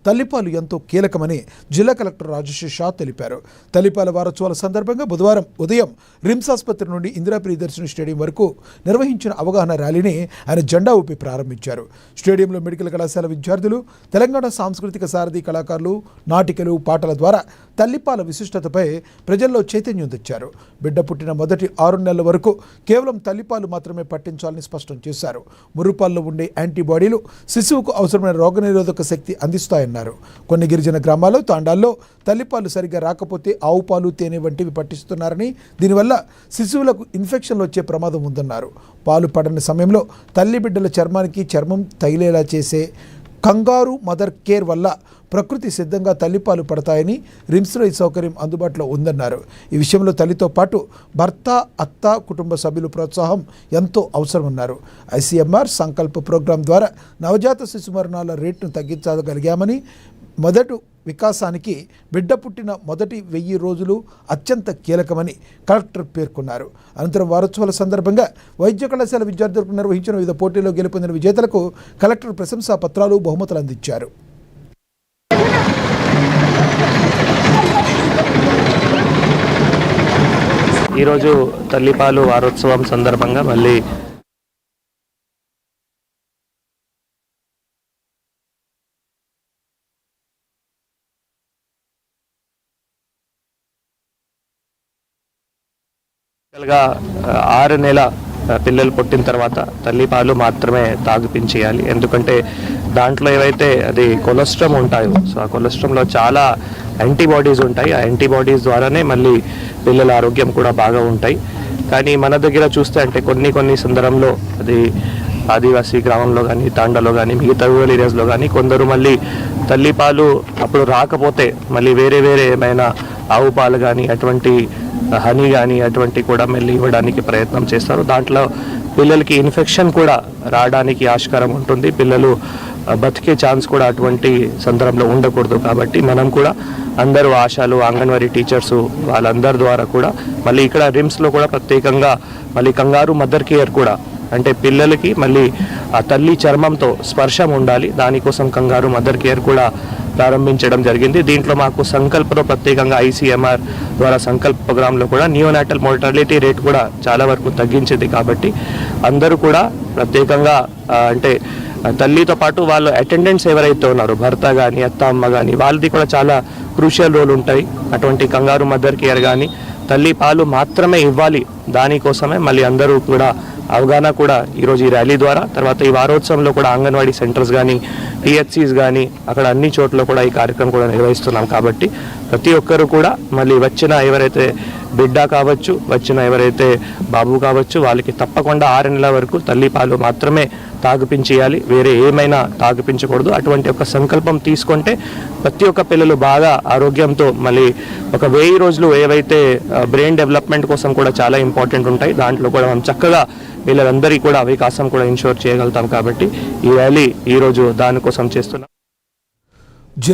తల్లిపాలు ఎంతో కీలకమని జిల్లా కలెక్టర్ రాజేష్ షా తెలిపారు. తల్లిపాల వారోత్సవాల సందర్భంగా బుధవారం ఉదయం రిమ్స్ ఆసుపత్రి నుండి ఇందిరా ప్రియదర్శిని స్టేడియం వరకు నిర్వహించిన అవగాహన ర్యాలీని ఆయన జెండా ఊపి ప్రారంభించారు. స్టేడియంలో మెడికల్ కళాశాల విద్యార్థులు, తెలంగాణ సాంస్కృతిక సారథి కళాకారులు నాటికలు, పాటల ద్వారా తల్లిపాల విశిష్టతపై ప్రజల్లో చైతన్యం తెచ్చారు. బిడ్డ పుట్టిన మొదటి 6 నెలల వరకు కేవలం తల్లిపాలు మాత్రమే పట్టించాలని స్పష్టం చేశారు. ముర్రుపాల్లో ఉండే యాంటీబాడీలు శిశువుకు అవసరమైన రోగనిరోధక శక్తి అందిస్తాయన్నారు. కొన్ని గిరిజన గ్రామాల్లో, తాండాల్లో తల్లిపాలు సరిగ్గా రాకపోతే ఆవు పాలు, తేనె వంటివి పట్టిస్తున్నారని, దీనివల్ల శిశువులకు ఇన్ఫెక్షన్లు వచ్చే ప్రమాదం ఉందన్నారు. పాలు పడని సమయంలో తల్లి బిడ్డల చర్మానికి చర్మం తగిలేలా చేసే కంగారు మదర్ కేర్ వల్ల ప్రకృతి సిద్ధంగా తల్లిపాలు పడతాయని, రిమ్స్లో ఈ సౌకర్యం అందుబాటులో ఉందన్నారు. ఈ విషయంలో తల్లితో పాటు భర్త, అత్త, కుటుంబ సభ్యుల ప్రోత్సాహం ఎంతో అవసరమన్నారు. ICMR సంకల్ప ప్రోగ్రాం ద్వారా నవజాత శిశు మరణాల రేటును తగ్గించగలిగామని, మొదటి వికాసానికి బిడ్డ పుట్టిన మొదటి 1000 రోజులు అత్యంత కీలకమని కలెక్టర్ పేర్కొన్నారు. అనంతరం వారోత్సవాల సందర్భంగా వైద్య కళాశాల విద్యార్థులకు నిర్వహించిన వివిధ పోటీల్లో గెలుపొందిన విజేతలకు కలెక్టర్ ప్రశంసా పత్రాలు, బహుమతులు అందించారు. ఈరోజు తల్లిపాలు వారోత్సవం సందర్భంగా మళ్ళీ గా 6 నెలల పిల్లలు పుట్టిన తర్వాత తల్లిపాలు మాత్రమే తాగిపించేయాలి. ఎందుకంటే దాంట్లో ఏవైతే అది కొలెస్ట్రాల్ ఉంటాయో, సో ఆ కొలెస్ట్రాల్లో చాలా యాంటీబాడీస్ ఉంటాయి. ఆ యాంటీబాడీస్ ద్వారానే మళ్ళీ పిల్లల ఆరోగ్యం కూడా బాగా ఉంటాయి. కానీ మన దగ్గర చూస్తే అంటే కొన్ని సందర్భంలో అది ఆదివాసీ గ్రామంలో కానీ, తాండాలో కానీ, మిగతా రూరల్ ఏరియాస్లో కానీ కొందరు మళ్ళీ తల్లిపాలు అప్పుడు రాకపోతే మళ్ళీ వేరే ఏమైనా ఆవు పాలు కానీ, అటువంటి హనీ కానీ అటువంటి కూడా మళ్ళీ ఇవ్వడానికి ప్రయత్నం చేస్తారు. దాంట్లో పిల్లలకి ఇన్ఫెక్షన్ కూడా రావడానికి ఆస్కారం ఉంటుంది. పిల్లలు బతికే ఛాన్స్ కూడా అటువంటి సందర్భంలో ఉండకూడదు. కాబట్టి మనం కూడా అందరూ ఆశాలు, అంగన్వాడీ టీచర్సు వాళ్ళందరి ద్వారా కూడా మళ్ళీ ఇక్కడ రిమ్స్లో కూడా ప్రత్యేకంగా మళ్ళీ కంగారు మదర్ కేర్ కూడా, అంటే పిల్లలకి మళ్ళీ ఆ తల్లి చర్మంతో స్పర్శం ఉండాలి. దానికోసం కంగారు మదర్ కేర్ కూడా ప్రారంభించడం జరిగింది. దీంట్లో మాకు సంకల్పలో ప్రత్యేకంగా ICMR ద్వారా సంకల్ప ప్రోగ్రాంలో కూడా నియోనాటల్ మోర్టాలిటీ రేట్ కూడా చాలా వరకు తగ్గించింది. కాబట్టి అందరూ కూడా ప్రత్యేకంగా అంటే తల్లితో పాటు వాళ్ళు అటెండెంట్స్ ఎవరైతే ఉన్నారో, భర్త కానీ, అత్త, అమ్మ కానీ, వాళ్ళది కూడా చాలా క్రూషియల్ రోల్ ఉంటాయి. అటువంటి కంగారు మదర్ కేర్ కానీ తల్లి పాలు మాత్రమే ఇవ్వాలి. దానికోసమే మళ్ళీ అందరూ కూడా అవగాహన కూడా ఈరోజు ఈ ర్యాలీ ద్వారా, తర్వాత ఈ వారోత్సవంలో కూడా అంగన్వాడీ సెంటర్స్ కానీ, PHCs కానీ అక్కడ అన్ని చోట్ల కూడా ఈ కార్యక్రమం కూడా నిర్వహిస్తున్నాం. కాబట్టి ప్రతి ఒక్కరు కూడా మళ్ళీ వచ్చిన ఎవరైతే బిడ్డ కావచ్చు, వచ్చిన ఎవరైతే బాబు కావచ్చు, వాళ్ళకి తప్పకుండా 6 నెలల వరకు తల్లిపాలు మాత్రమే తాగిపించేయాలి. వేరే ఏమైనా తాగిపించకూడదు. అటువంటి ఒక సంకల్పం తీసుకుంటే ప్రతి ఒక్క పిల్లలు బాగా ఆరోగ్యంతో మళ్ళీ ఒక 1000 రోజులు ఏవైతే బ్రెయిన్ డెవలప్మెంట్ కోసం కూడా చాలా ఇంపార్టెంట్ ఉంటాయి. దాంట్లో కూడా మనం చక్కగా వీళ్ళందరికీ కూడా వికాసం కూడా ఇన్షూర్ చేయగలుగుతాం. కాబట్టి ఈ ర్యాలీ ఈరోజు దానికోసం చేస్తున్నాం.